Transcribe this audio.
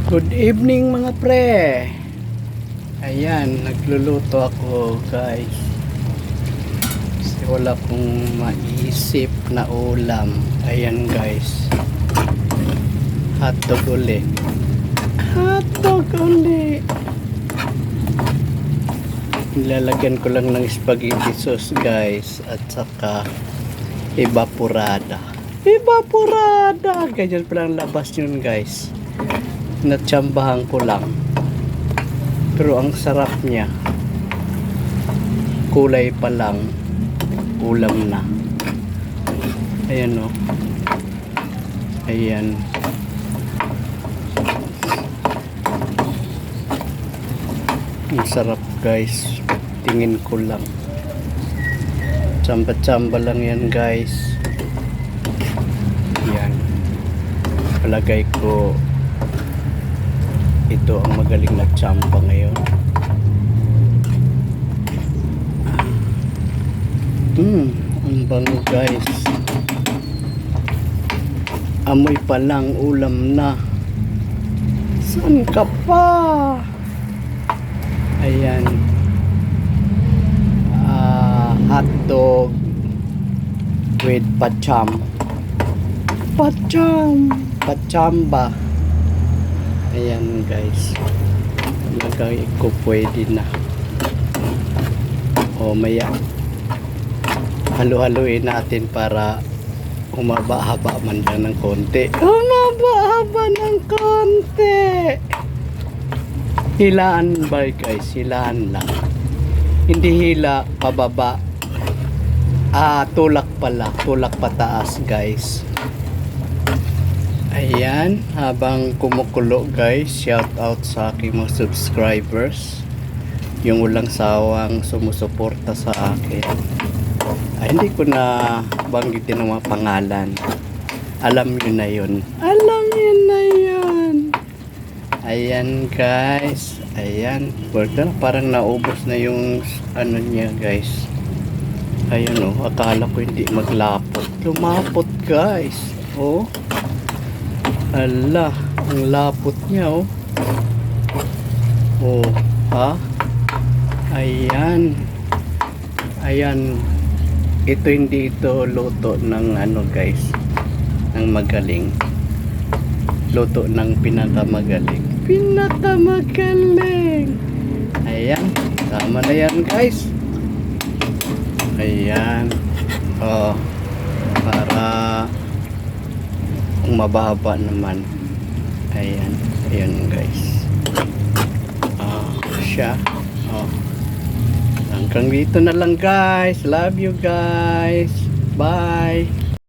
Good evening mga pre. Ayan, nagluluto ako guys. Kasi wala kong maisip na ulam. Ayan guys. Hotdog uli. Hotdog uli. Nilalagyan ko lang ng spaghetti sauce guys. At saka evaporada. Evaporada! Ganyan palang labas yun guys. Natsambahan ko lang, pero ang sarap niya. Kulay pa lang ulam na. Ayan o. Ayan. Ang sarap guys. Tingin ko lang. Tsamba-tsamba lang yan guys. Ayan. Palagay ko ito ang magaling na tsamba ngayon. Ang bango guys. Amoy pa lang ulam na. Saan ka pa? Ayan. Hotdog with pacham. Pachamba. Ayan guys, lagay ko pwede na. O maya halu-haluin natin para humaba-haba man lang ng konti. Humaba-haba ng konti. Hilaan ba guys? Hilaan lang. Hindi hila pababa. Tulak pala. Tulak pataas guys. Ayan, habang kumukulo guys, shout out sa aking mga subscribers, yung walang sawang sumusuporta sa akin. Hindi ko na banggitin ang mga pangalan. Alam nyo na yun. Alam nyo na yun. Ayan guys. Ayan. Parang naubos na yung ano niya guys. Ayan o. Akala ko hindi maglapot. Lumapot guys. Oh. Ala, ang lapot niya oh. Oh, ha? Ayan. Ayan. Ito hindi ito luto ng ano guys, ng magaling. Luto ng pinakamagaling. Pinakamagaling. Ayan, tama na yan guys. Ayan. Oh, para mababa naman. Ayan. Ayan guys. Siya. Hanggang dito na lang guys. Love you guys. Bye.